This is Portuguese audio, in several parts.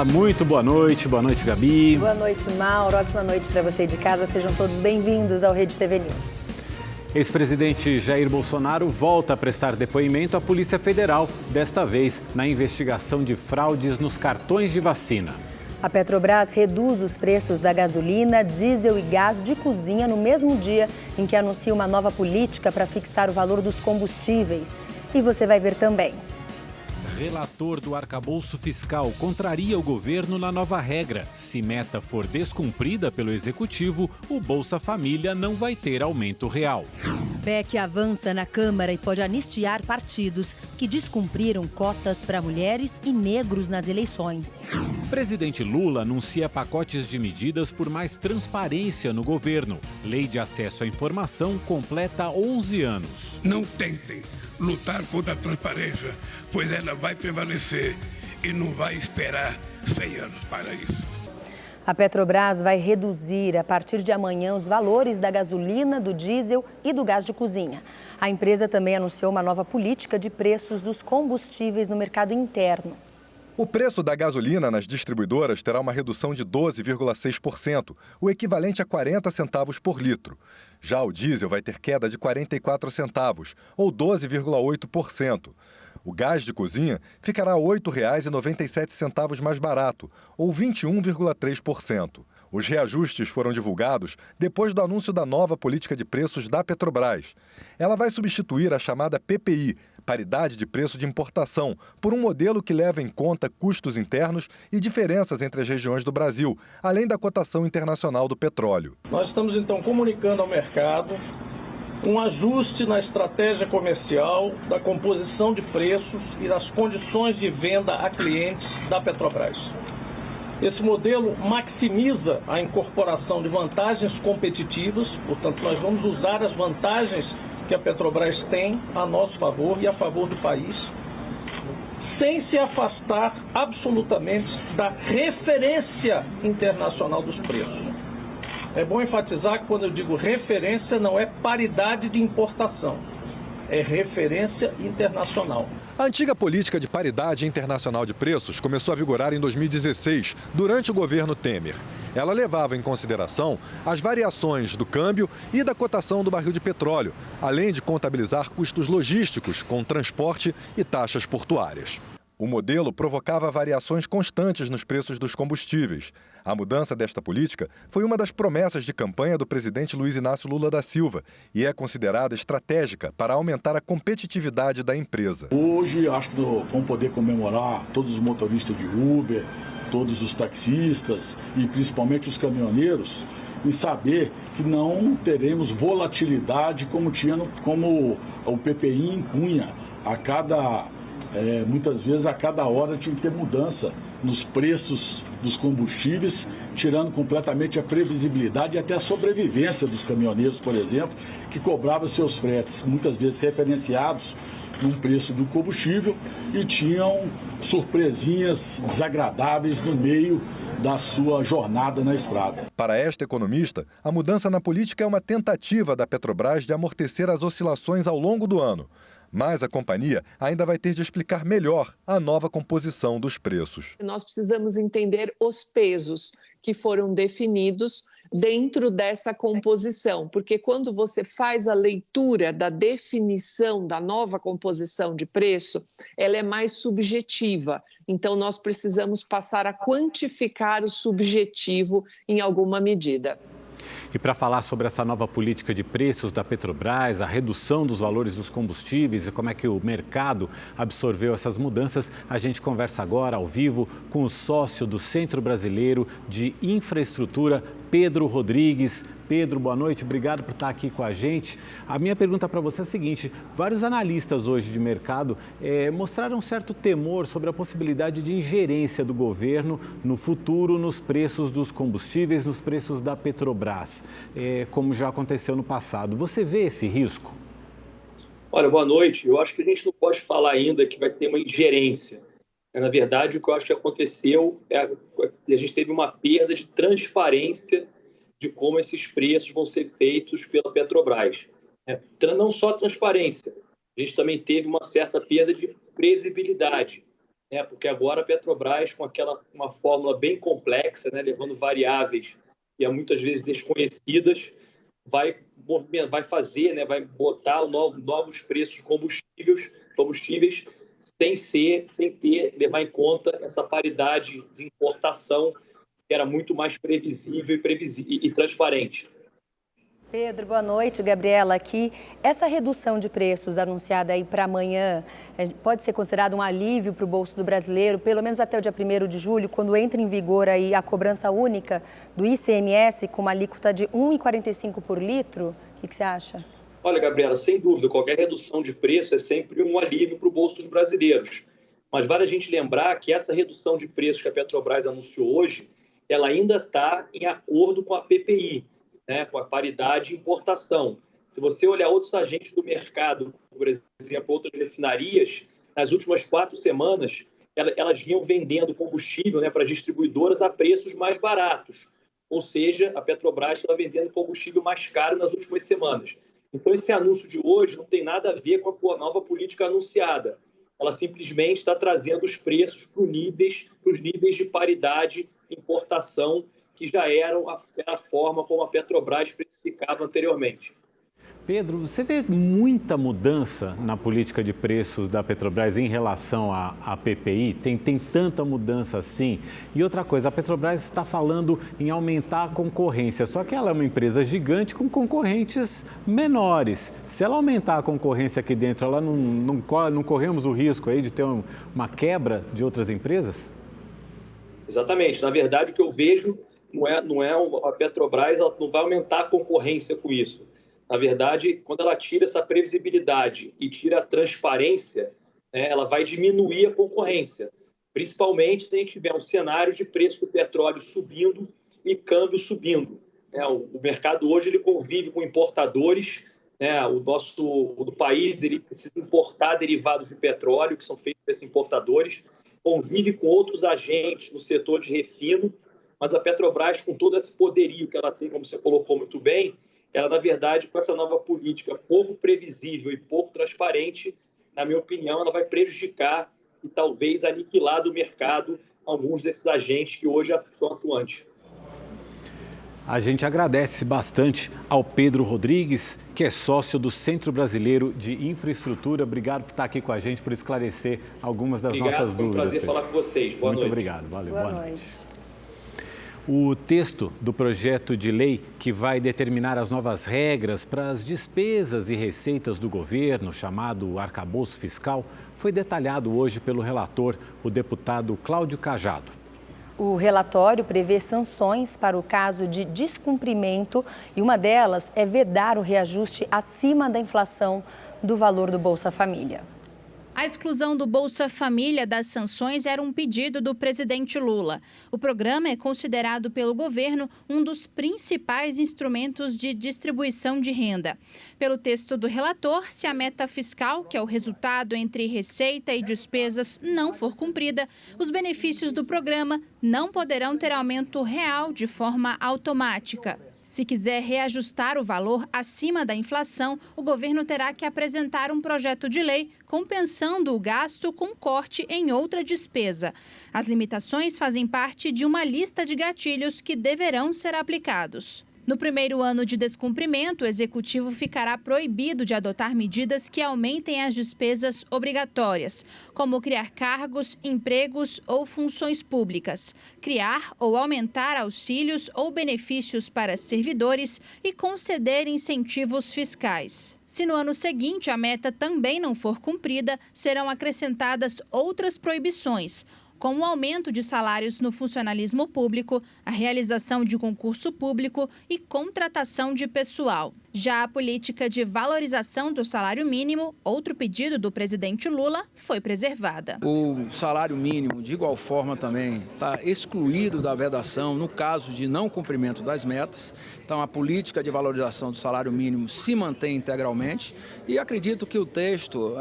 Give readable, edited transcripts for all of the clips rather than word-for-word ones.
Olá, muito boa noite Gabi. Boa noite, Mauro, ótima noite para você de casa, sejam todos bem-vindos ao Rede TV News. Ex-presidente Jair Bolsonaro volta a prestar depoimento à Polícia Federal, desta vez na investigação de fraudes nos cartões de vacina. A Petrobras reduz os preços da gasolina, diesel e gás de cozinha no mesmo dia em que anuncia uma nova política para fixar o valor dos combustíveis. E você vai ver também. Relator do arcabouço fiscal contraria o governo na nova regra. Se meta for descumprida pelo executivo, o Bolsa Família não vai ter aumento real. PEC avança na Câmara e pode anistiar partidos que descumpriram cotas para mulheres e negros nas eleições. Presidente Lula anuncia pacotes de medidas por mais transparência no governo. Lei de acesso à informação completa 11 anos. Não tentem lutar contra a transparência, pois ela vai prevalecer e não vai esperar 100 anos para isso. A Petrobras vai reduzir a partir de amanhã os valores da gasolina, do diesel e do gás de cozinha. A empresa também anunciou uma nova política de preços dos combustíveis no mercado interno. O preço da gasolina nas distribuidoras terá uma redução de 12,6%, o equivalente a 40 centavos por litro. Já o diesel vai ter queda de 44 centavos, ou 12,8%. O gás de cozinha ficará R$ 8,97 mais barato, ou 21,3%. Os reajustes foram divulgados depois do anúncio da nova política de preços da Petrobras. Ela vai substituir a chamada PPI, paridade de preço de importação, por um modelo que leva em conta custos internos e diferenças entre as regiões do Brasil, além da cotação internacional do petróleo. Nós estamos, então, comunicando ao mercado um ajuste na estratégia comercial, da composição de preços e das condições de venda a clientes da Petrobras. Esse modelo maximiza a incorporação de vantagens competitivas, portanto, nós vamos usar as vantagens que a Petrobras tem a nosso favor e a favor do país, sem se afastar absolutamente da referência internacional dos preços. É bom enfatizar que quando eu digo referência não é paridade de importação, é referência internacional. A antiga política de paridade internacional de preços começou a vigorar em 2016, durante o governo Temer. Ela levava em consideração as variações do câmbio e da cotação do barril de petróleo, além de contabilizar custos logísticos, com transporte e taxas portuárias. O modelo provocava variações constantes nos preços dos combustíveis. A mudança desta política foi uma das promessas de campanha do presidente Luiz Inácio Lula da Silva e é considerada estratégica para aumentar a competitividade da empresa. Hoje, acho que vamos poder comemorar todos os motoristas de Uber, todos os taxistas e principalmente os caminhoneiros, e saber que não teremos volatilidade como o PPI impunha. Muitas vezes, a cada hora tinha que ter mudança nos preços dos combustíveis, tirando completamente a previsibilidade e até a sobrevivência dos caminhoneiros, por exemplo, que cobravam seus fretes, muitas vezes referenciados num preço do combustível e tinham surpresinhas desagradáveis no meio da sua jornada na estrada. Para esta economista, a mudança na política é uma tentativa da Petrobras de amortecer as oscilações ao longo do ano. Mas a companhia ainda vai ter de explicar melhor a nova composição dos preços. Nós precisamos entender os pesos que foram definidos dentro dessa composição, porque quando você faz a leitura da definição da nova composição de preço, ela é mais subjetiva. Então, nós precisamos passar a quantificar o subjetivo em alguma medida. E para falar sobre essa nova política de preços da Petrobras, a redução dos valores dos combustíveis e como é que o mercado absorveu essas mudanças, a gente conversa agora ao vivo com o sócio do Centro Brasileiro de Infraestrutura, Pedro Rodrigues. Pedro, boa noite, obrigado por estar aqui com a gente. A minha pergunta para você é a seguinte: vários analistas hoje de mercado mostraram um certo temor sobre a possibilidade de ingerência do governo no futuro nos preços dos combustíveis, nos preços da Petrobras, como já aconteceu no passado. Você vê esse risco? Olha, boa noite. Eu acho que a gente não pode falar ainda que vai ter uma ingerência. Na verdade, o que eu acho que aconteceu é que a gente teve uma perda de transparência de como esses preços vão ser feitos pela Petrobras. Não só a transparência, a gente também teve uma certa perda de previsibilidade. né? Porque agora a Petrobras, com uma fórmula bem complexa, né, levando variáveis que muitas vezes desconhecidas, vai fazer, né, vai botar novos preços de combustíveis sem levar em conta essa paridade de importação que era muito mais previsível e transparente. Pedro, boa noite. Gabriela aqui. Essa redução de preços anunciada aí para amanhã pode ser considerada um alívio para o bolso do brasileiro, pelo menos até o dia 1º de julho, quando entra em vigor aí a cobrança única do ICMS com uma alíquota de R$ 1,45 por litro? O que você acha? Olha, Gabriela, sem dúvida, qualquer redução de preço é sempre um alívio para o bolso dos brasileiros. Mas vale a gente lembrar que essa redução de preços que a Petrobras anunciou hoje, ela ainda está em acordo com a PPI, né, com a paridade de importação. Se você olhar outros agentes do mercado, por exemplo, outras refinarias, nas últimas 4 semanas, elas vinham vendendo combustível, né, para distribuidoras a preços mais baratos. Ou seja, a Petrobras está vendendo combustível mais caro nas últimas semanas. Então, esse anúncio de hoje não tem nada a ver com a nova política anunciada. Ela simplesmente está trazendo os preços para os níveis de paridade de importação que já era a forma como a Petrobras precificava anteriormente. Pedro, você vê muita mudança na política de preços da Petrobras em relação à PPI? Tem tanta mudança assim? E outra coisa, a Petrobras está falando em aumentar a concorrência, só que ela é uma empresa gigante com concorrentes menores. Se ela aumentar a concorrência aqui dentro, ela não corremos o risco aí de ter uma quebra de outras empresas? Exatamente. Na verdade, o que eu vejo não é a Petrobras, ela não vai aumentar a concorrência com isso. Na verdade, quando ela tira essa previsibilidade e tira a transparência, né, ela vai diminuir a concorrência, principalmente se a gente tiver um cenário de preço do petróleo subindo e câmbio subindo. O mercado hoje ele convive com importadores, né, do país ele precisa importar derivados de petróleo, que são feitos por esses importadores, convive com outros agentes no setor de refino, mas a Petrobras, com todo esse poderio que ela tem, como você colocou muito bem, ela, na verdade, com essa nova política pouco previsível e pouco transparente, na minha opinião, ela vai prejudicar e talvez aniquilar do mercado alguns desses agentes que hoje são atuantes. A gente agradece bastante ao Pedro Rodrigues, que é sócio do Centro Brasileiro de Infraestrutura. Obrigado por estar aqui com a gente, por esclarecer algumas das nossas dúvidas. Foi um prazer falar com vocês. Boa noite. Muito obrigado. Valeu. Boa noite. O texto do projeto de lei que vai determinar as novas regras para as despesas e receitas do governo, chamado arcabouço fiscal, foi detalhado hoje pelo relator, o deputado Cláudio Cajado. O relatório prevê sanções para o caso de descumprimento e uma delas é vedar o reajuste acima da inflação do valor do Bolsa Família. A exclusão do Bolsa Família das sanções era um pedido do presidente Lula. O programa é considerado pelo governo um dos principais instrumentos de distribuição de renda. Pelo texto do relator, se a meta fiscal, que é o resultado entre receita e despesas, não for cumprida, os benefícios do programa não poderão ter aumento real de forma automática. Se quiser reajustar o valor acima da inflação, o governo terá que apresentar um projeto de lei compensando o gasto com corte em outra despesa. As limitações fazem parte de uma lista de gatilhos que deverão ser aplicados. No primeiro ano de descumprimento, o executivo ficará proibido de adotar medidas que aumentem as despesas obrigatórias, como criar cargos, empregos ou funções públicas, criar ou aumentar auxílios ou benefícios para servidores e conceder incentivos fiscais. Se no ano seguinte a meta também não for cumprida, serão acrescentadas outras proibições, como o aumento de salários no funcionalismo público, a realização de concurso público e contratação de pessoal. Já a política de valorização do salário mínimo, outro pedido do presidente Lula, foi preservada. O salário mínimo, de igual forma, também está excluído da vedação no caso de não cumprimento das metas. Então, a política de valorização do salário mínimo se mantém integralmente e acredito que o texto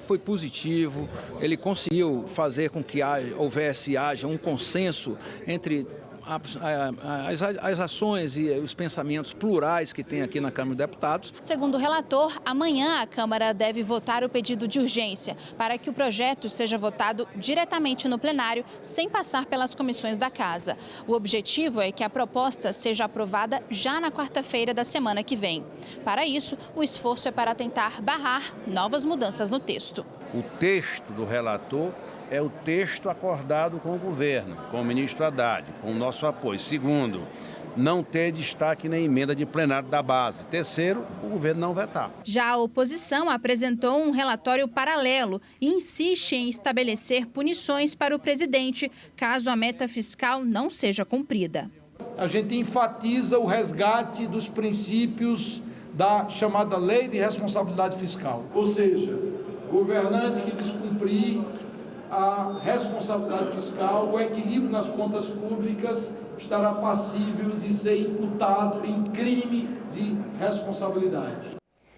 foi positivo, ele conseguiu fazer com que haja um consenso entre as ações e os pensamentos plurais que tem aqui na Câmara dos Deputados. Segundo o relator, amanhã a Câmara deve votar o pedido de urgência para que o projeto seja votado diretamente no plenário, sem passar pelas comissões da Casa. O objetivo é que a proposta seja aprovada já na quarta-feira da semana que vem. Para isso, o esforço é para tentar barrar novas mudanças no texto. O texto do relator é o texto acordado com o governo, com o ministro Haddad, com o nosso apoio. Segundo, não ter destaque na emenda de plenário da base. Terceiro, o governo não vetar. Já a oposição apresentou um relatório paralelo e insiste em estabelecer punições para o presidente, caso a meta fiscal não seja cumprida. A gente enfatiza o resgate dos princípios da chamada Lei de Responsabilidade Fiscal. Ou seja, governante que descumprir a responsabilidade fiscal, o equilíbrio nas contas públicas estará passível de ser imputado em crime de responsabilidade.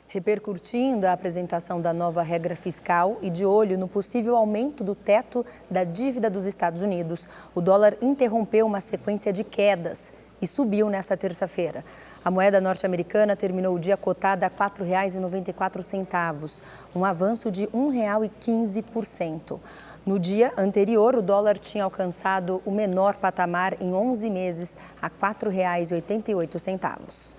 Repercutindo a apresentação da nova regra fiscal e de olho no possível aumento do teto da dívida dos Estados Unidos, o dólar interrompeu uma sequência de quedas e subiu nesta terça-feira. A moeda norte-americana terminou o dia cotada a R$ 4,94, um avanço de R$ 1,15%. No dia anterior, o dólar tinha alcançado o menor patamar em 11 meses, a R$ 4,88.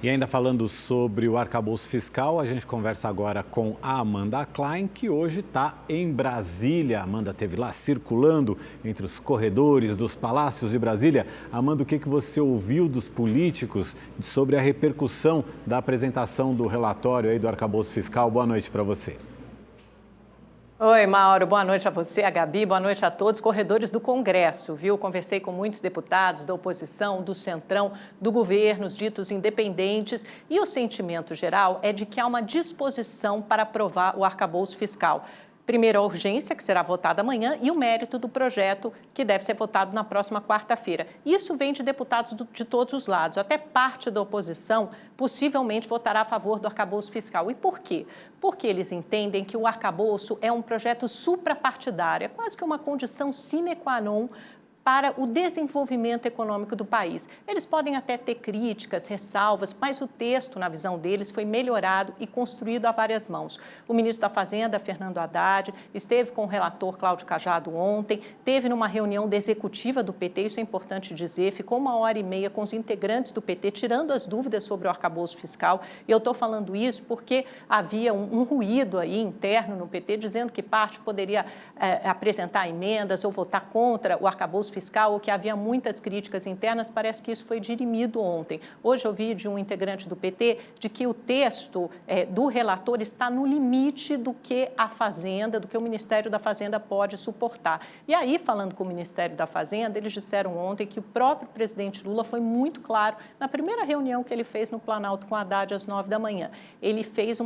E ainda falando sobre o arcabouço fiscal, a gente conversa agora com a Amanda Klein, que hoje está em Brasília. A Amanda esteve lá circulando entre os corredores dos palácios de Brasília. Amanda, o que você ouviu dos políticos sobre a repercussão da apresentação do relatório aí do arcabouço fiscal? Boa noite para você. Oi, Mauro. Boa noite a você, a Gabi. Boa noite a todos. Corredores do Congresso, viu? Conversei com muitos deputados da oposição, do Centrão, do governo, os ditos independentes. E o sentimento geral é de que há uma disposição para aprovar o arcabouço fiscal. Primeiro, a urgência, que será votada amanhã, e o mérito do projeto, que deve ser votado na próxima quarta-feira. Isso vem de deputados de todos os lados. Até parte da oposição possivelmente votará a favor do arcabouço fiscal. E por quê? Porque eles entendem que o arcabouço é um projeto suprapartidário, é quase que uma condição sine qua non para o desenvolvimento econômico do país. Eles podem até ter críticas, ressalvas, mas o texto, na visão deles, foi melhorado e construído a várias mãos. O ministro da Fazenda, Fernando Haddad, esteve com o relator Cláudio Cajado ontem, teve numa reunião da executiva do PT, isso é importante dizer, ficou 1h30 com os integrantes do PT, tirando as dúvidas sobre o arcabouço fiscal. E eu estou falando isso porque havia um ruído aí interno no PT, dizendo que parte poderia apresentar emendas ou votar contra o arcabouço fiscal, ou que havia muitas críticas internas. Parece que isso foi dirimido ontem. Hoje eu vi de um integrante do PT de que o texto do relator está no limite do que a Fazenda, do que o Ministério da Fazenda pode suportar. E aí, falando com o Ministério da Fazenda, eles disseram ontem que o próprio presidente Lula foi muito claro na primeira reunião que ele fez no Planalto com Haddad às 9 da manhã. Ele fez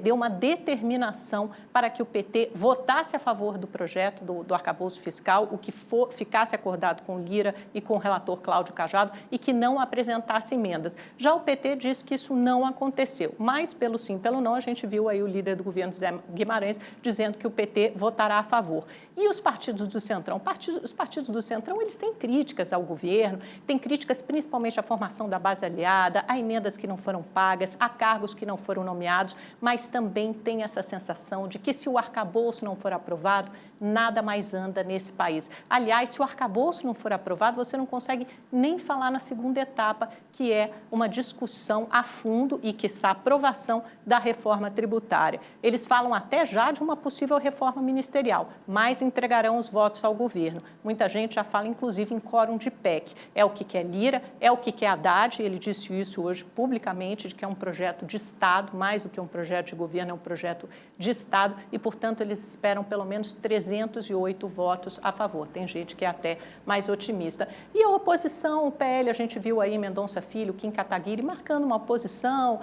deu uma determinação para que o PT votasse a favor do projeto do arcabouço fiscal, o que ficasse acordado com Lira e com o relator Cláudio Cajado, e que não apresentasse emendas. Já o PT disse que isso não aconteceu, mas pelo sim, pelo não, a gente viu aí o líder do governo, Zé Guimarães, dizendo que o PT votará a favor. E os partidos do Centrão? Os partidos do Centrão, eles têm críticas ao governo, têm críticas principalmente à formação da base aliada, a emendas que não foram pagas, a cargos que não foram nomeados, mas também tem essa sensação de que se o arcabouço não for aprovado, nada mais anda nesse país. Aliás, se o arcabouço não for aprovado, você não consegue nem falar na segunda etapa, que é uma discussão a fundo e, quiçá, aprovação da reforma tributária. Eles falam até já de uma possível reforma ministerial, mas entregarão os votos ao governo. Muita gente já fala, inclusive, em quórum de PEC. É o que quer Lira, é o que quer Haddad, ele disse isso hoje publicamente, de que é um projeto de Estado, mais do que um projeto de governo, é um projeto de Estado, e, portanto, eles esperam pelo menos 308 votos a favor. Tem gente que é até mais otimista. E a oposição, o PL, a gente viu aí Mendonça Filho, Kim Kataguiri, marcando uma posição,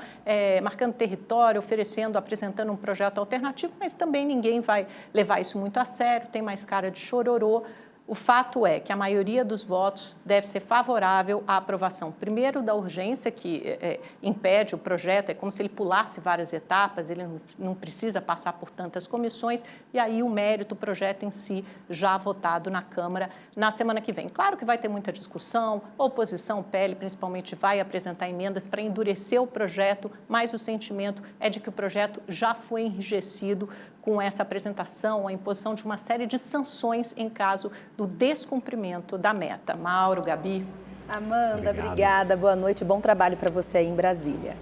marcando território, apresentando um projeto alternativo, mas também ninguém vai levar isso muito a sério, tem mais cara de chororô. O fato é que a maioria dos votos deve ser favorável à aprovação, primeiro, da urgência, que impede o projeto, é como se ele pulasse várias etapas, ele não precisa passar por tantas comissões, e aí o mérito, o projeto em si, já votado na Câmara na semana que vem. Claro que vai ter muita discussão, a oposição, o PL, principalmente, vai apresentar emendas para endurecer o projeto, mas o sentimento é de que o projeto já foi enrijecido com essa apresentação, a imposição de uma série de sanções em caso do descumprimento da meta. Mauro, Gabi. Amanda, obrigada. Boa noite, bom trabalho para você aí em Brasília.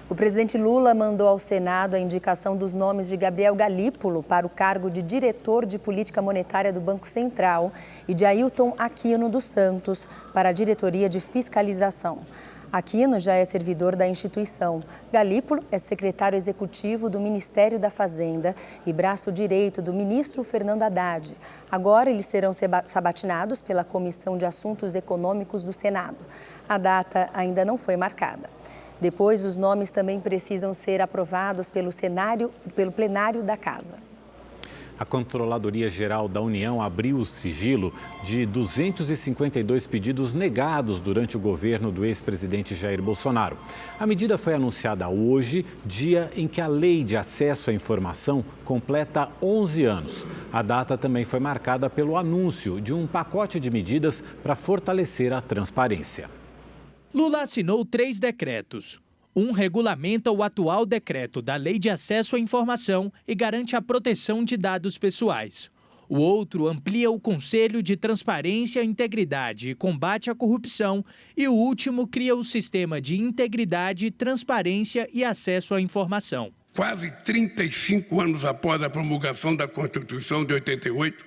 O presidente Lula mandou ao Senado a indicação dos nomes de Gabriel Galípolo para o cargo de diretor de política monetária do Banco Central e de Ailton Aquino dos Santos para a diretoria de fiscalização. Aquino já é servidor da instituição. Galípolo é secretário executivo do Ministério da Fazenda e braço direito do ministro Fernando Haddad. Agora eles serão sabatinados pela Comissão de Assuntos Econômicos do Senado. A data ainda não foi marcada. Depois, os nomes também precisam ser aprovados pelo plenário da Casa. A Controladoria Geral da União abriu o sigilo de 252 pedidos negados durante o governo do ex-presidente Jair Bolsonaro. A medida foi anunciada hoje, dia em que a Lei de Acesso à Informação completa 11 anos. A data também foi marcada pelo anúncio de um pacote de medidas para fortalecer a transparência. Lula assinou 3 decretos. Um regulamenta o atual decreto da Lei de Acesso à Informação e garante a proteção de dados pessoais. O outro amplia o Conselho de Transparência, Integridade e Combate à Corrupção. E o último cria o Sistema de Integridade, Transparência e Acesso à Informação. Quase 35 anos após a promulgação da Constituição de 88,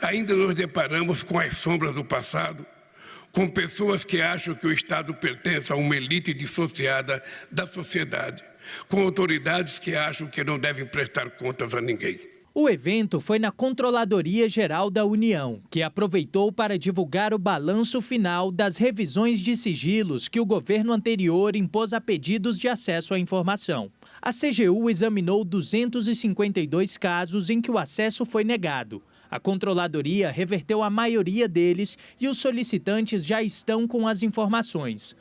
ainda nos deparamos com as sombras do passado, com pessoas que acham que o Estado pertence a uma elite dissociada da sociedade, com autoridades que acham que não devem prestar contas a ninguém. O evento foi na Controladoria Geral da União, que aproveitou para divulgar o balanço final das revisões de sigilos que o governo anterior impôs a pedidos de acesso à informação. A CGU examinou 252 casos em que o acesso foi negado. A Controladoria reverteu a maioria deles e os solicitantes já estão com as informações.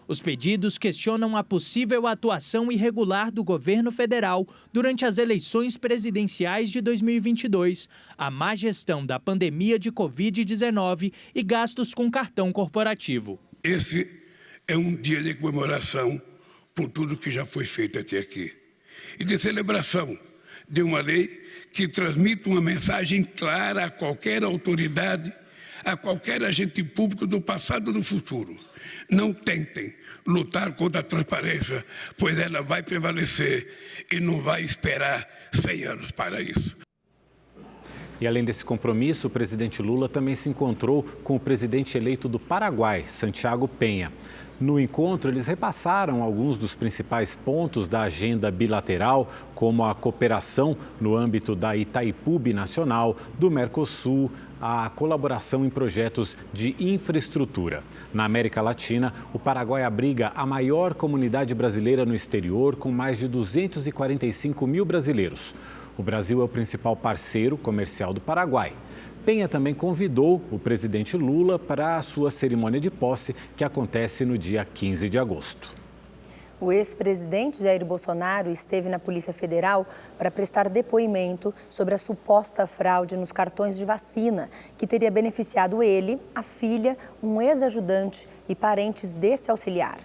Os pedidos questionam a possível atuação irregular do governo federal durante as eleições presidenciais de 2022, a má gestão da pandemia de Covid-19 e gastos com cartão corporativo. Esse é um dia de comemoração por tudo que já foi feito até aqui e de celebração de uma lei que transmite uma mensagem clara a qualquer autoridade, a qualquer agente público do passado e do futuro. Não tentem lutar contra a transparência, pois ela vai prevalecer e não vai esperar 100 anos para isso. E além desse compromisso, o presidente Lula também se encontrou com o presidente eleito do Paraguai, Santiago Peña. No encontro, eles repassaram alguns dos principais pontos da agenda bilateral, como a cooperação no âmbito da Itaipu Binacional, do Mercosul, a colaboração em projetos de infraestrutura. Na América Latina, o Paraguai abriga a maior comunidade brasileira no exterior, com mais de 245 mil brasileiros. O Brasil é o principal parceiro comercial do Paraguai. Peña também convidou o presidente Lula para a sua cerimônia de posse, que acontece no dia 15 de agosto. O ex-presidente Jair Bolsonaro esteve na Polícia Federal para prestar depoimento sobre a suposta fraude nos cartões de vacina, que teria beneficiado ele, a filha, um ex-ajudante e parentes desse auxiliar.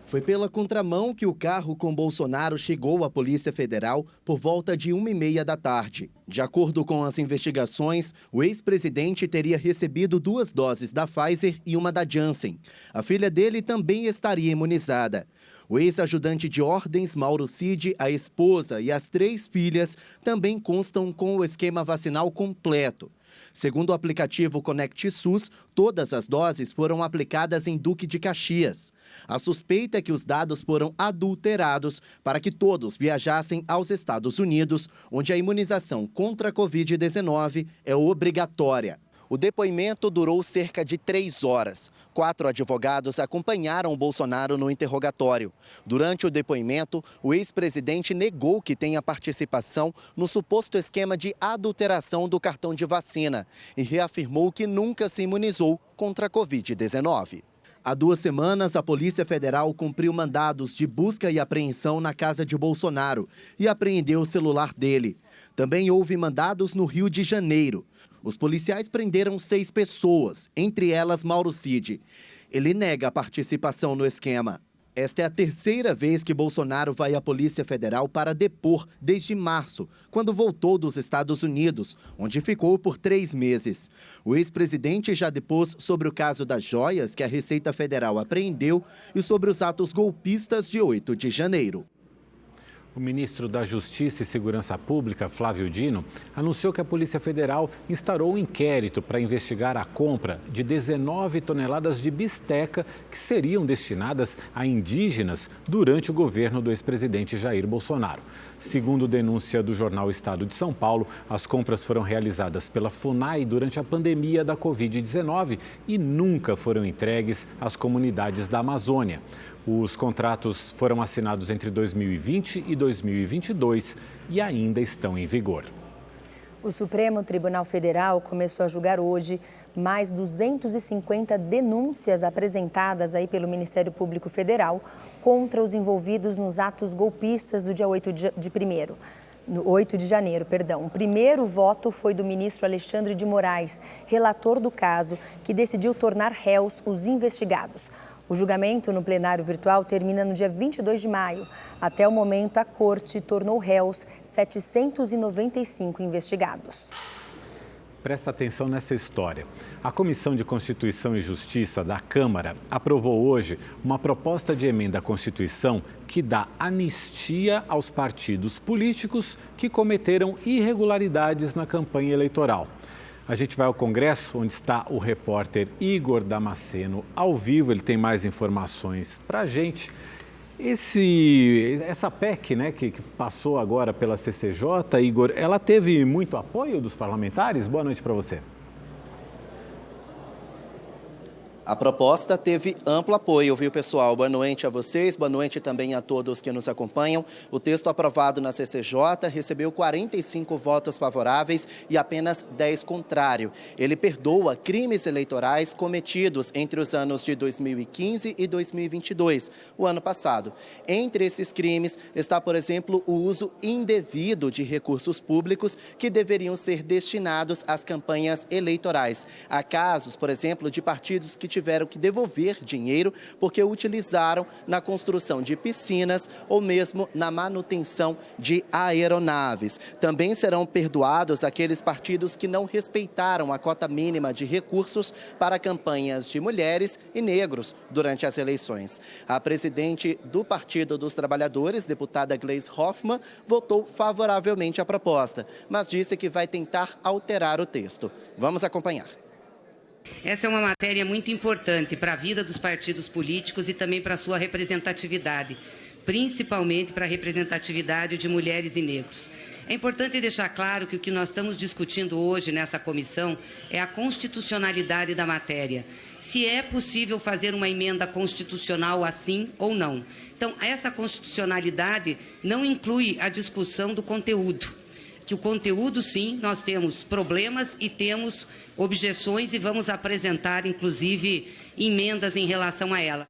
Foi pela contramão que o carro com Bolsonaro chegou à Polícia Federal por volta de 1h30 da tarde. De acordo com as investigações, o ex-presidente teria recebido 2 doses da Pfizer e uma da Janssen. A filha dele também estaria imunizada. O ex-ajudante de ordens, Mauro Cid, a esposa e as 3 filhas também constam com o esquema vacinal completo. Segundo o aplicativo Conect SUS, todas as doses foram aplicadas em Duque de Caxias. A suspeita é que os dados foram adulterados para que todos viajassem aos Estados Unidos, onde a imunização contra a Covid-19 é obrigatória. O depoimento durou cerca de 3 horas. 4 advogados acompanharam Bolsonaro no interrogatório. Durante o depoimento, o ex-presidente negou que tenha participação no suposto esquema de adulteração do cartão de vacina e reafirmou que nunca se imunizou contra a Covid-19. Há 2 semanas, a Polícia Federal cumpriu mandados de busca e apreensão na casa de Bolsonaro e apreendeu o celular dele. Também houve mandados no Rio de Janeiro. Os policiais prenderam 6 pessoas, entre elas Mauro Cid. Ele nega a participação no esquema. Esta é a 3ª vez que Bolsonaro vai à Polícia Federal para depor desde março, quando voltou dos Estados Unidos, onde ficou por 3 meses. O ex-presidente já depôs sobre o caso das joias que a Receita Federal apreendeu e sobre os atos golpistas de 8 de janeiro. O ministro da Justiça e Segurança Pública, Flávio Dino, anunciou que a Polícia Federal instaurou um inquérito para investigar a compra de 19 toneladas de bisteca que seriam destinadas a indígenas durante o governo do ex-presidente Jair Bolsonaro. Segundo denúncia do jornal Estado de São Paulo, as compras foram realizadas pela FUNAI durante a pandemia da Covid-19 e nunca foram entregues às comunidades da Amazônia. Os contratos foram assinados entre 2020 e 2022 e ainda estão em vigor. O Supremo Tribunal Federal começou a julgar hoje mais 250 denúncias apresentadas aí pelo Ministério Público Federal contra os envolvidos nos atos golpistas do dia 8 de janeiro. O primeiro voto foi do ministro Alexandre de Moraes, relator do caso, que decidiu tornar réus os investigados. O julgamento no plenário virtual termina no dia 22 de maio. Até o momento, a Corte tornou réus 795 investigados. Presta atenção nessa história. A Comissão de Constituição e Justiça da Câmara aprovou hoje uma proposta de emenda à Constituição que dá anistia aos partidos políticos que cometeram irregularidades na campanha eleitoral. A gente vai ao Congresso, onde está o repórter Igor Damasceno, ao vivo. Ele tem mais informações para a gente. Essa PEC, né, que passou agora pela CCJ, Igor, ela teve muito apoio dos parlamentares? Boa noite para você. A proposta teve amplo apoio, viu, pessoal? Boa noite a vocês, boa noite também a todos que nos acompanham. O texto aprovado na CCJ recebeu 45 votos favoráveis e apenas 10 contrários. Ele perdoa crimes eleitorais cometidos entre os anos de 2015 e 2022, o ano passado. Entre esses crimes está, por exemplo, o uso indevido de recursos públicos que deveriam ser destinados às campanhas eleitorais. Há casos, por exemplo, de partidos que tiveram que devolver dinheiro porque o utilizaram na construção de piscinas ou mesmo na manutenção de aeronaves. Também serão perdoados aqueles partidos que não respeitaram a cota mínima de recursos para campanhas de mulheres e negros durante as eleições. A presidente do Partido dos Trabalhadores, deputada Gleisi Hoffmann, votou favoravelmente à proposta, mas disse que vai tentar alterar o texto. Vamos acompanhar. Essa é uma matéria muito importante para a vida dos partidos políticos e também para a sua representatividade, principalmente para a representatividade de mulheres e negros. É importante deixar claro que o que nós estamos discutindo hoje nessa comissão é a constitucionalidade da matéria. Se é possível fazer uma emenda constitucional assim ou não. Então, essa constitucionalidade não inclui a discussão do conteúdo. Que o conteúdo, sim, nós temos problemas e temos objeções e vamos apresentar, inclusive, emendas em relação a ela.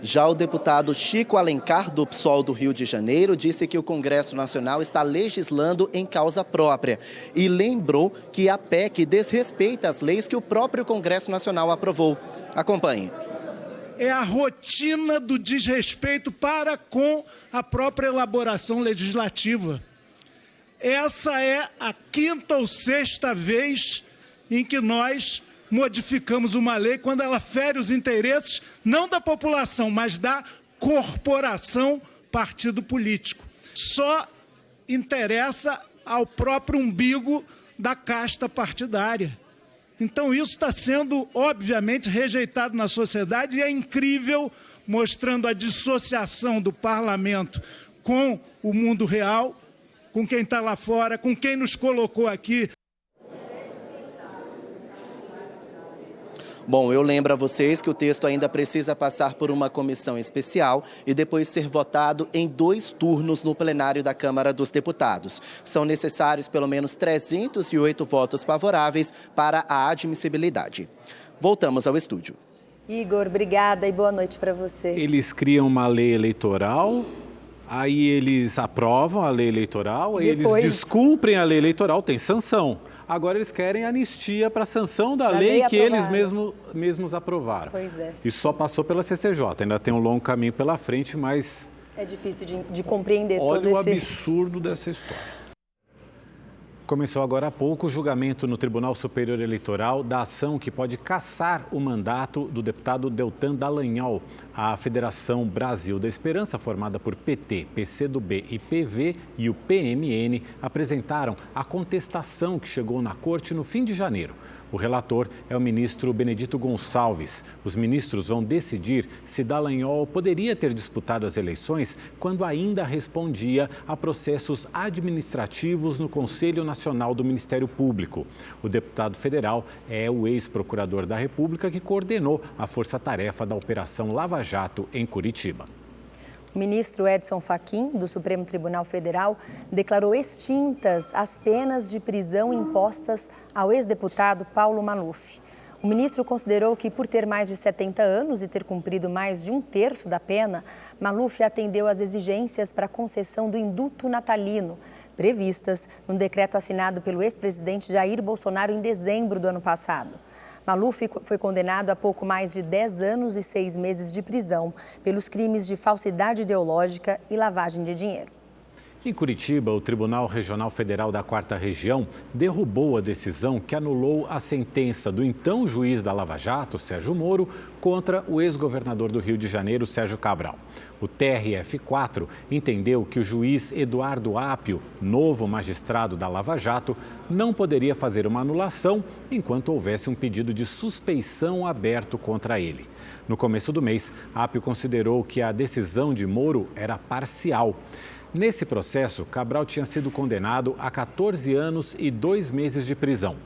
Já o deputado Chico Alencar, do PSOL do Rio de Janeiro, disse que o Congresso Nacional está legislando em causa própria e lembrou que a PEC desrespeita as leis que o próprio Congresso Nacional aprovou. Acompanhe. É a rotina do desrespeito para com a própria elaboração legislativa. Essa é a 5ª ou 6ª vez em que nós modificamos uma lei quando ela fere os interesses não da população, mas da corporação partido político. Só interessa ao próprio umbigo da casta partidária. Então, isso está sendo, obviamente, rejeitado na sociedade e é incrível, mostrando a dissociação do parlamento com o mundo real, com quem está lá fora, com quem nos colocou aqui. Bom, eu lembro a vocês que o texto ainda precisa passar por uma comissão especial e depois ser votado em 2 turnos no plenário da Câmara dos Deputados. São necessários pelo menos 308 votos favoráveis para a admissibilidade. Voltamos ao estúdio. Igor, obrigada e boa noite para você. Eles criam uma lei eleitoral, aí eles aprovam a lei eleitoral, aí eles descumprem a lei eleitoral, tem sanção. Agora eles querem anistia para a sanção da lei que eles mesmos aprovaram. Pois é. Isso só passou pela CCJ, ainda tem um longo caminho pela frente, mas... É difícil de compreender todo esse... esse... Olha o absurdo dessa história. Começou agora há pouco o julgamento no Tribunal Superior Eleitoral da ação que pode cassar o mandato do deputado Deltan Dallagnol. A Federação Brasil da Esperança, formada por PT, PCdoB e PV e o PMN, apresentaram a contestação que chegou na corte no fim de janeiro. O relator é o ministro Benedito Gonçalves. Os ministros vão decidir se Dallagnol poderia ter disputado as eleições quando ainda respondia a processos administrativos no Conselho Nacional do Ministério Público. O deputado federal é o ex-procurador da República que coordenou a força-tarefa da Operação Lava Jato em Curitiba. O ministro Edson Fachin, do Supremo Tribunal Federal, declarou extintas as penas de prisão impostas ao ex-deputado Paulo Maluf. O ministro considerou que, por ter mais de 70 anos e ter cumprido mais de 1/3 da pena, Maluf atendeu às exigências para a concessão do indulto natalino, previstas no decreto assinado pelo ex-presidente Jair Bolsonaro em dezembro do ano passado. Maluf foi condenado a pouco mais de 10 anos e 6 meses de prisão pelos crimes de falsidade ideológica e lavagem de dinheiro. Em Curitiba, o Tribunal Regional Federal da 4ª Região derrubou a decisão que anulou a sentença do então juiz da Lava Jato, Sérgio Moro, contra o ex-governador do Rio de Janeiro, Sérgio Cabral. O TRF4 entendeu que o juiz Eduardo Apio, novo magistrado da Lava Jato, não poderia fazer uma anulação enquanto houvesse um pedido de suspeição aberto contra ele. No começo do mês, Apio considerou que a decisão de Moro era parcial. Nesse processo, Cabral tinha sido condenado a 14 anos e 2 meses de prisão.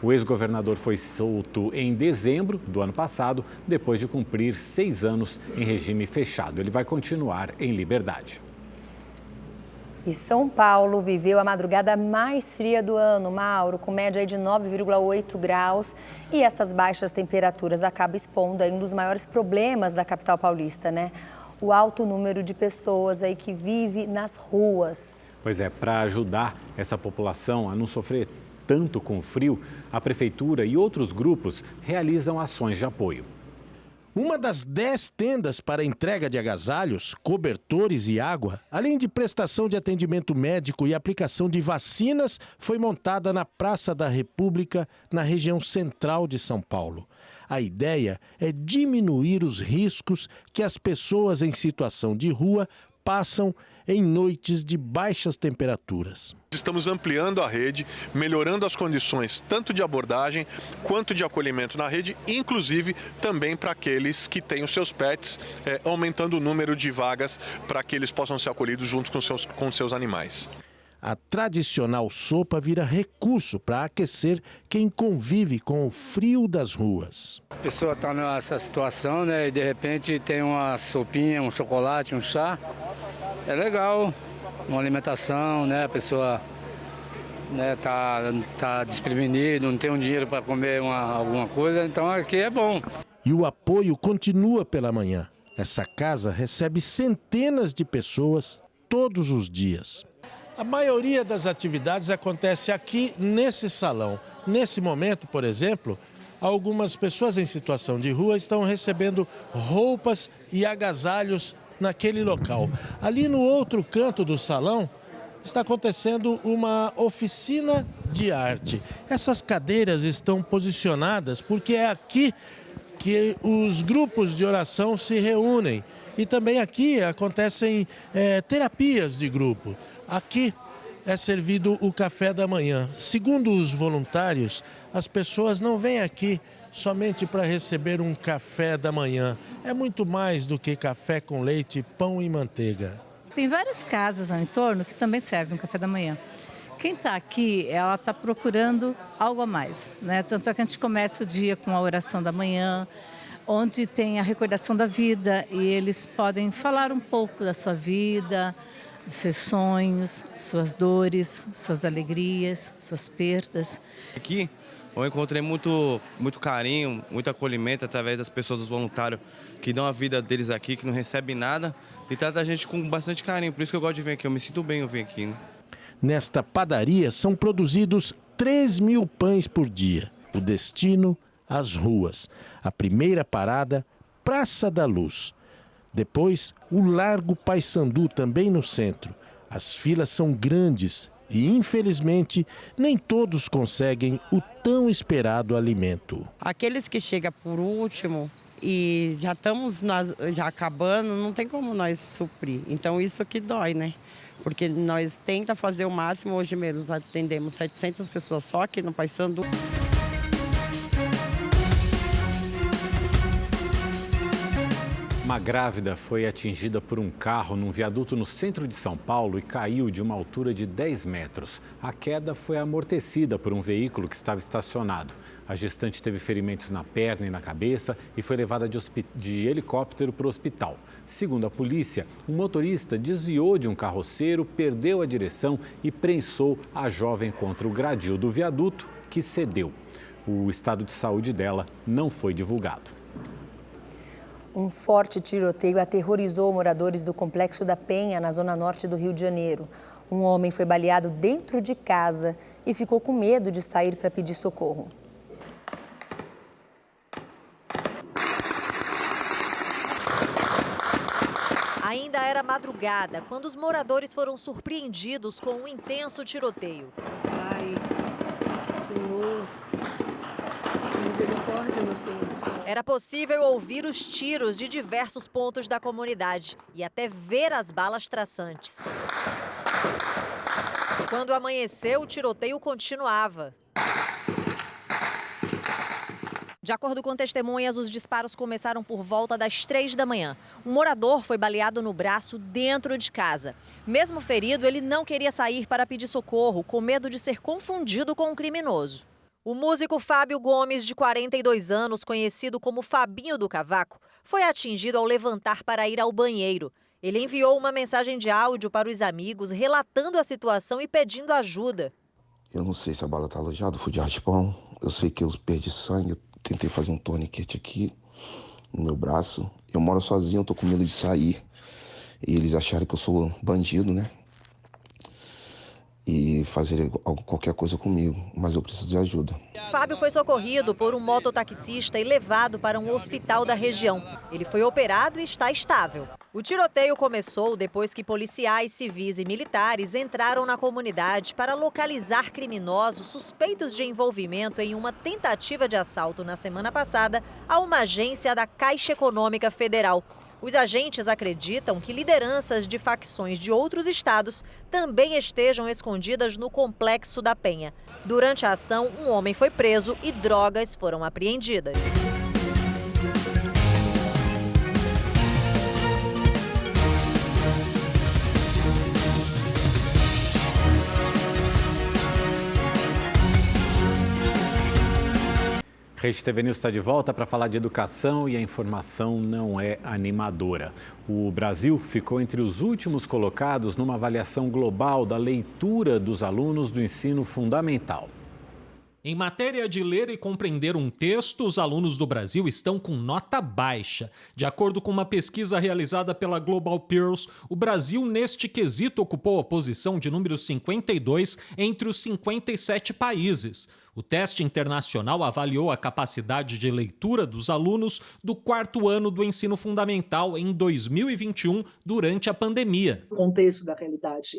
O ex-governador foi solto em dezembro do ano passado, depois de cumprir 6 anos em regime fechado. Ele vai continuar em liberdade. E São Paulo viveu a madrugada mais fria do ano, Mauro, com média de 9,8 graus. E essas baixas temperaturas acabam expondo aí um dos maiores problemas da capital paulista, né? O alto número de pessoas aí que vive nas ruas. Pois é, para ajudar essa população a não sofrer tanto com frio, a Prefeitura e outros grupos realizam ações de apoio. Uma das 10 tendas para entrega de agasalhos, cobertores e água, além de prestação de atendimento médico e aplicação de vacinas, foi montada na Praça da República, na região central de São Paulo. A ideia é diminuir os riscos que as pessoas em situação de rua passam em noites de baixas temperaturas. Estamos ampliando a rede, melhorando as condições tanto de abordagem quanto de acolhimento na rede, inclusive também para aqueles que têm os seus pets, aumentando o número de vagas para que eles possam ser acolhidos junto com seus animais. A tradicional sopa vira recurso para aquecer quem convive com o frio das ruas. A pessoa está nessa situação, né, e de repente tem uma sopinha, um chocolate, um chá. É legal, uma alimentação, né, a pessoa tá desprevenida, não tem um dinheiro para comer alguma coisa, então aqui é bom. E o apoio continua pela manhã. Essa casa recebe centenas de pessoas todos os dias. A maioria das atividades acontece aqui nesse salão. Nesse momento, por exemplo, algumas pessoas em situação de rua estão recebendo roupas e agasalhos naquele local. Ali no outro canto do salão está acontecendo uma oficina de arte. Essas cadeiras estão posicionadas porque é aqui que os grupos de oração se reúnem. E também aqui acontecem terapias de grupo. Aqui é servido o café da manhã. Segundo os voluntários, as pessoas não vêm aqui somente para receber um café da manhã. É muito mais do que café com leite, pão e manteiga. Tem várias casas ao entorno que também servem um café da manhã. Quem está aqui, ela está procurando algo a mais, né? Tanto é que a gente começa o dia com a oração da manhã, onde tem a recordação da vida e eles podem falar um pouco da sua vida, dos seus sonhos, suas dores, suas alegrias, suas perdas. Aqui eu encontrei muito carinho, muito acolhimento através das pessoas, dos voluntários que dão a vida deles aqui, que não recebem nada e tratam a gente com bastante carinho. Por isso que eu gosto de vir aqui, eu me sinto bem eu vir aqui, né? Nesta padaria são produzidos 3.000 pães por dia. O destino, as ruas. A primeira parada, Praça da Luz. Depois, o Largo Paissandu, também no centro. As filas são grandes e, infelizmente, nem todos conseguem o tão esperado alimento. Aqueles que chegam por último e já estamos já acabando, não tem como nós suprir. Então isso que dói, né? Porque nós tentamos fazer o máximo, hoje mesmo nós atendemos 700 pessoas só aqui no Paissandu. Uma grávida foi atingida por um carro num viaduto no centro de São Paulo e caiu de uma altura de 10 metros. A queda foi amortecida por um veículo que estava estacionado. A gestante teve ferimentos na perna e na cabeça e foi levada de helicóptero para o hospital. Segundo a polícia, o motorista desviou de um carroceiro, perdeu a direção e prensou a jovem contra o gradil do viaduto, que cedeu. O estado de saúde dela não foi divulgado. Um forte tiroteio aterrorizou moradores do Complexo da Penha, na zona norte do Rio de Janeiro. Um homem foi baleado dentro de casa e ficou com medo de sair para pedir socorro. Ainda era madrugada quando os moradores foram surpreendidos com um intenso tiroteio. Ai, Senhor, misericórdia, meu Senhor. Era possível ouvir os tiros de diversos pontos da comunidade e até ver as balas traçantes. Quando amanheceu, o tiroteio continuava. De acordo com testemunhas, os disparos começaram por volta das 3 da manhã. Um morador foi baleado no braço dentro de casa. Mesmo ferido, ele não queria sair para pedir socorro, com medo de ser confundido com um criminoso. O músico Fábio Gomes, de 42 anos, conhecido como Fabinho do Cavaco, foi atingido ao levantar para ir ao banheiro. Ele enviou uma mensagem de áudio para os amigos, relatando a situação e pedindo ajuda. Eu não sei se a bala está alojada, fui de raspão. Eu sei que eu perdi sangue, eu tentei fazer um tourniquet aqui no meu braço. Eu moro sozinho, eu tô com medo de sair. E eles acharam que eu sou bandido, né? E fazer qualquer coisa comigo, mas eu preciso de ajuda. Fábio foi socorrido por um mototaxista e levado para um hospital da região. Ele foi operado e está estável. O tiroteio começou depois que policiais civis e militares entraram na comunidade para localizar criminosos suspeitos de envolvimento em uma tentativa de assalto na semana passada a uma agência da Caixa Econômica Federal. Os agentes acreditam que lideranças de facções de outros estados também estejam escondidas no Complexo da Penha. Durante a ação, um homem foi preso e drogas foram apreendidas. Rede TV News está de volta para falar de educação e a informação não é animadora. O Brasil ficou entre os últimos colocados numa avaliação global da leitura dos alunos do ensino fundamental. Em matéria de ler e compreender um texto, os alunos do Brasil estão com nota baixa. De acordo com uma pesquisa realizada pela Global Peers, o Brasil, neste quesito, ocupou a posição de número 52 entre os 57 países. O teste internacional avaliou a capacidade de leitura dos alunos do 4º ano do ensino fundamental em 2021, durante a pandemia. No contexto da realidade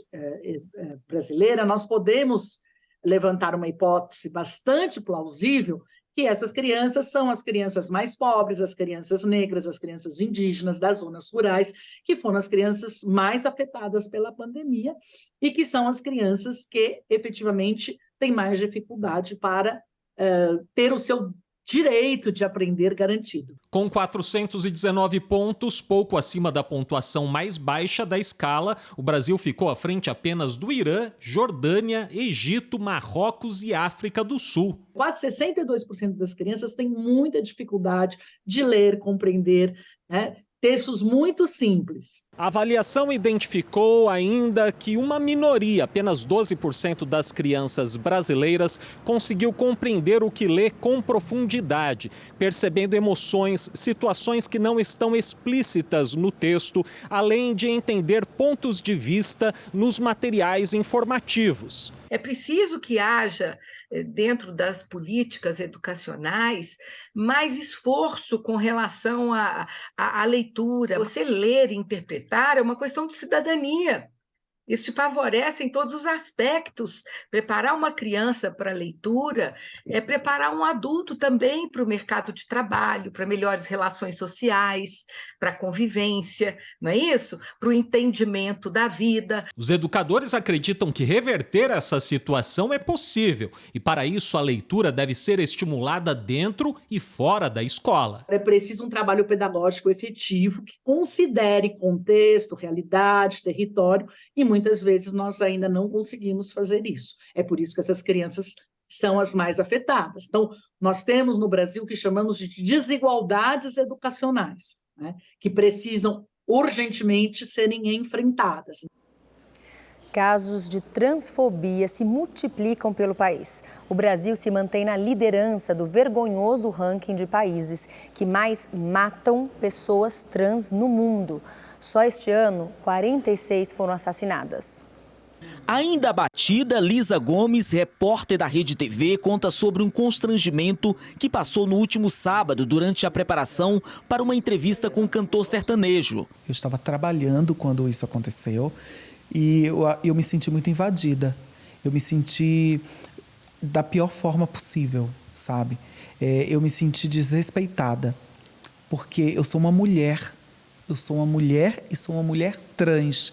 brasileira, nós podemos levantar uma hipótese bastante plausível que essas crianças são as crianças mais pobres, as crianças negras, as crianças indígenas das zonas rurais, que foram as crianças mais afetadas pela pandemia e que são as crianças que efetivamente têm mais dificuldade para ter o seu direito de aprender garantido. Com 419 pontos, pouco acima da pontuação mais baixa da escala, o Brasil ficou à frente apenas do Irã, Jordânia, Egito, Marrocos e África do Sul. Quase 62% das crianças têm muita dificuldade de ler, compreender, né, textos muito simples. A avaliação identificou ainda que uma minoria, apenas 12% das crianças brasileiras, conseguiu compreender o que lê com profundidade, percebendo emoções, situações que não estão explícitas no texto, além de entender pontos de vista nos materiais informativos. É preciso que haja, dentro das políticas educacionais, mais esforço com relação à leitura. Você ler e interpretar é uma questão de cidadania. Isso te favorece em todos os aspectos. Preparar uma criança para a leitura é preparar um adulto também para o mercado de trabalho, para melhores relações sociais, para a convivência, não é isso? Para o entendimento da vida. Os educadores acreditam que reverter essa situação é possível e, para isso, a leitura deve ser estimulada dentro e fora da escola. É preciso um trabalho pedagógico efetivo que considere contexto, realidade, território e muitas vezes nós ainda não conseguimos fazer isso. É por isso que essas crianças são as mais afetadas. Então, nós temos no Brasil o que chamamos de desigualdades educacionais, né, que precisam urgentemente serem enfrentadas. Casos de transfobia se multiplicam pelo país. O Brasil se mantém na liderança do vergonhoso ranking de países que mais matam pessoas trans no mundo. Só este ano, 46 foram assassinadas. Ainda abatida, Lisa Gomes, repórter da Rede TV, conta sobre um constrangimento que passou no último sábado durante a preparação para uma entrevista com um cantor sertanejo. Eu estava trabalhando quando isso aconteceu e eu me senti muito invadida. Eu me senti da pior forma possível, sabe? Eu me senti desrespeitada, porque eu sou uma mulher. Eu sou uma mulher e sou uma mulher trans.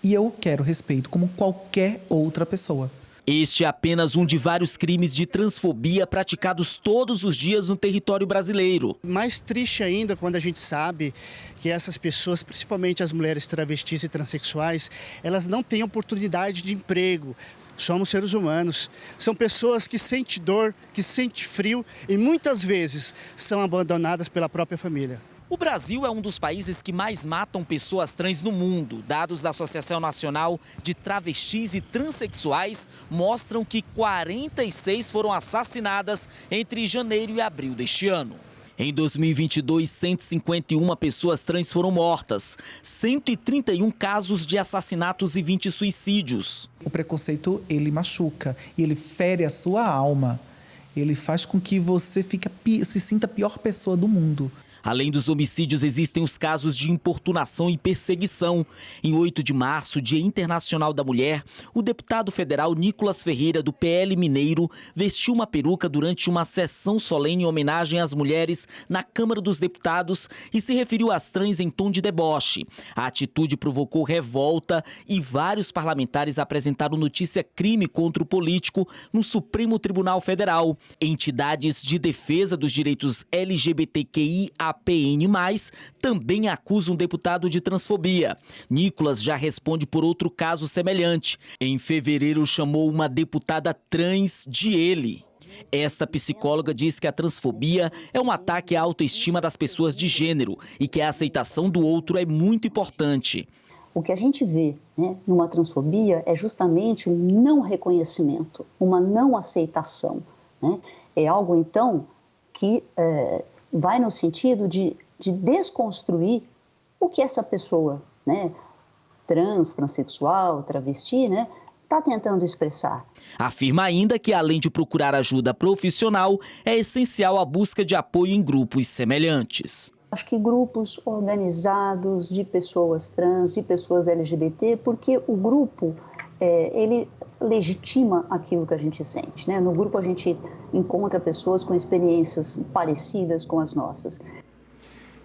E eu quero respeito como qualquer outra pessoa. Este é apenas um de vários crimes de transfobia praticados todos os dias no território brasileiro. Mais triste ainda quando a gente sabe que essas pessoas, principalmente as mulheres travestis e transexuais, elas não têm oportunidade de emprego. Somos seres humanos. São pessoas que sentem dor, que sentem frio e muitas vezes são abandonadas pela própria família. O Brasil é um dos países que mais matam pessoas trans no mundo. Dados da Associação Nacional de Travestis e Transsexuais mostram que 46 foram assassinadas entre janeiro e abril deste ano. Em 2022, 151 pessoas trans foram mortas, 131 casos de assassinatos e 20 suicídios. O preconceito, ele machuca, ele fere a sua alma. Ele faz com que você se sinta a pior pessoa do mundo. Além dos homicídios, existem os casos de importunação e perseguição. Em 8 de março, Dia Internacional da Mulher, o deputado federal Nicolas Ferreira, do PL Mineiro, vestiu uma peruca durante uma sessão solene em homenagem às mulheres na Câmara dos Deputados e se referiu às trans em tom de deboche. A atitude provocou revolta e vários parlamentares apresentaram notícia-crime contra o político no Supremo Tribunal Federal. Entidades de defesa dos direitos LGBTQIAPN+, também acusam um deputado de transfobia. Nicolas já responde por outro caso semelhante. Em fevereiro, chamou uma deputada trans de ele. Esta psicóloga diz que a transfobia é um ataque à autoestima das pessoas de gênero e que a aceitação do outro é muito importante. O que a gente vê, né, numa transfobia é justamente um não reconhecimento, uma não aceitação, né? É algo, então, que vai no sentido de desconstruir o que essa pessoa, né, transexual, travesti, né, está tentando expressar. Afirma ainda que, além de procurar ajuda profissional, é essencial a busca de apoio em grupos semelhantes. Acho que grupos organizados de pessoas trans, de pessoas LGBT, porque o grupo, ele legitima aquilo que a gente sente, né? No grupo a gente encontra pessoas com experiências parecidas com as nossas.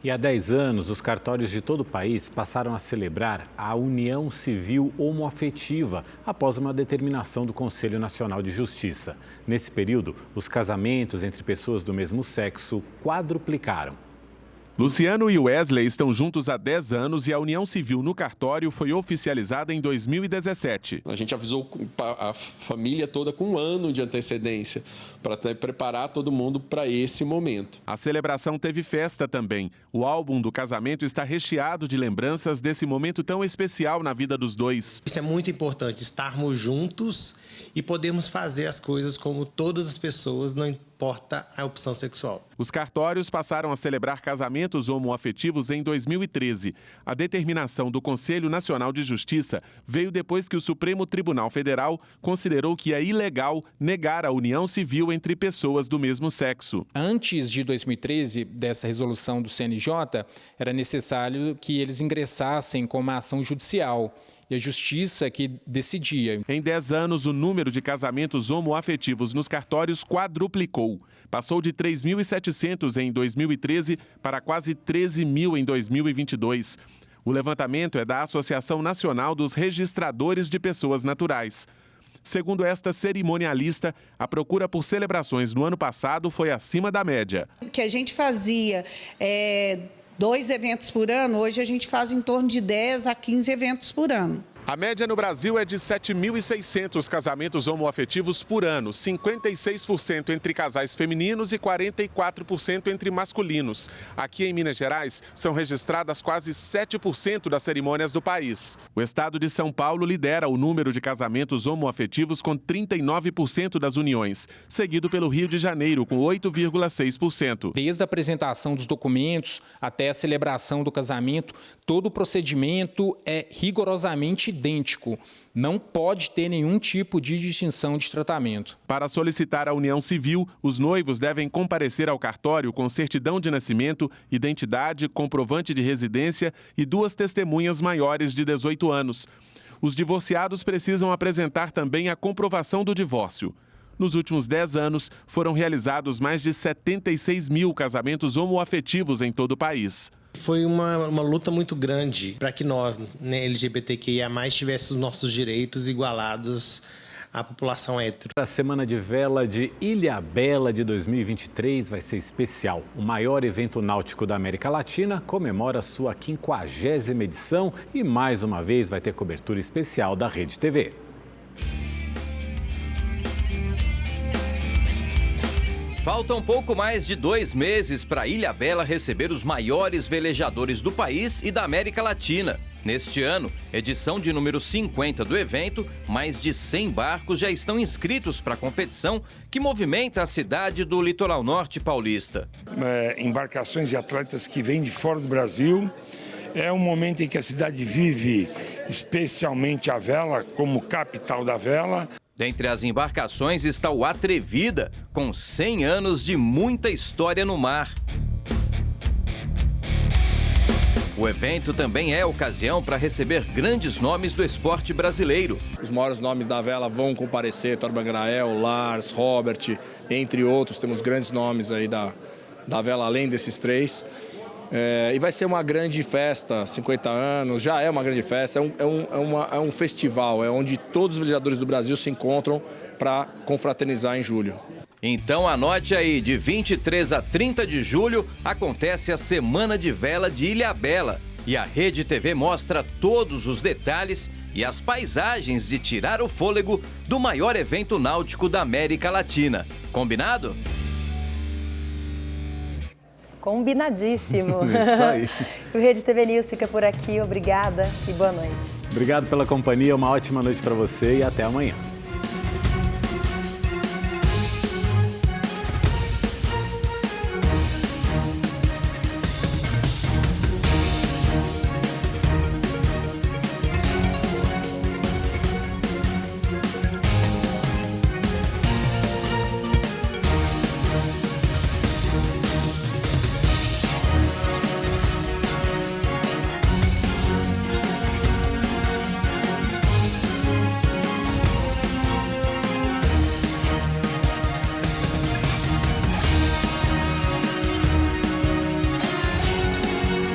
E há 10 anos, os cartórios de todo o país passaram a celebrar a união civil homoafetiva após uma determinação do Conselho Nacional de Justiça. Nesse período, os casamentos entre pessoas do mesmo sexo quadruplicaram. Luciano e Wesley estão juntos há 10 anos e a união civil no cartório foi oficializada em 2017. A gente avisou a família toda com 1 ano de antecedência para preparar todo mundo para esse momento. A celebração teve festa também. O álbum do casamento está recheado de lembranças desse momento tão especial na vida dos dois. Isso é muito importante, estarmos juntos e podermos fazer as coisas como todas as pessoas, não importa a opção sexual. Os cartórios passaram a celebrar casamentos homoafetivos em 2013. A determinação do Conselho Nacional de Justiça veio depois que o Supremo Tribunal Federal considerou que é ilegal negar a união civil entre pessoas do mesmo sexo. Antes de 2013, dessa resolução do CNJ, era necessário que eles ingressassem com uma ação judicial. E a justiça que decidia. Em 10 anos, o número de casamentos homoafetivos nos cartórios quadruplicou. Passou de 3.700 em 2013 para quase 13 mil em 2022. O levantamento é da Associação Nacional dos Registradores de Pessoas Naturais. Segundo esta cerimonialista, a procura por celebrações no ano passado foi acima da média. O que a gente fazia 2 eventos por ano, hoje a gente faz em torno de 10 a 15 eventos por ano. A média no Brasil é de 7.600 casamentos homoafetivos por ano, 56% entre casais femininos e 44% entre masculinos. Aqui em Minas Gerais, são registradas quase 7% das cerimônias do país. O estado de São Paulo lidera o número de casamentos homoafetivos com 39% das uniões, seguido pelo Rio de Janeiro, com 8,6%. Desde a apresentação dos documentos até a celebração do casamento, todo o procedimento é rigorosamente idêntico. Não pode ter nenhum tipo de distinção de tratamento. Para solicitar a união civil, os noivos devem comparecer ao cartório com certidão de nascimento, identidade, comprovante de residência e 2 testemunhas maiores de 18 anos. Os divorciados precisam apresentar também a comprovação do divórcio. Nos últimos 10 anos, foram realizados mais de 76 mil casamentos homoafetivos em todo o país. Foi uma luta muito grande para que nós, LGBTQIA+, tivéssemos os nossos direitos igualados à população hétero. A Semana de Vela de Ilhabela de 2023 vai ser especial. O maior evento náutico da América Latina comemora sua 50ª edição e, mais uma vez, vai ter cobertura especial da Rede TV. Faltam pouco mais de 2 meses para Ilhabela receber os maiores velejadores do país e da América Latina. Neste ano, edição de número 50 do evento, mais de 100 barcos já estão inscritos para a competição que movimenta a cidade do litoral norte paulista. Embarcações e atletas que vêm de fora do Brasil. É um momento em que a cidade vive especialmente a vela como capital da vela. Dentre as embarcações está o Atrevida, com 100 anos de muita história no mar. O evento também é ocasião para receber grandes nomes do esporte brasileiro. Os maiores nomes da vela vão comparecer, Torben Grael, Lars, Robert, entre outros. Temos grandes nomes aí da vela, além desses 3. E vai ser uma grande festa, 50 anos, já é uma grande festa, é um festival, é onde todos os velejadores do Brasil se encontram para confraternizar em julho. Então anote aí, de 23 a 30 de julho acontece a Semana de Vela de Ilhabela. E a Rede TV mostra todos os detalhes e as paisagens de tirar o fôlego do maior evento náutico da América Latina. Combinado? Combinadíssimo. Isso aí. O Rede TV News fica por aqui. Obrigada e boa noite. Obrigado pela companhia, uma ótima noite para você e até amanhã.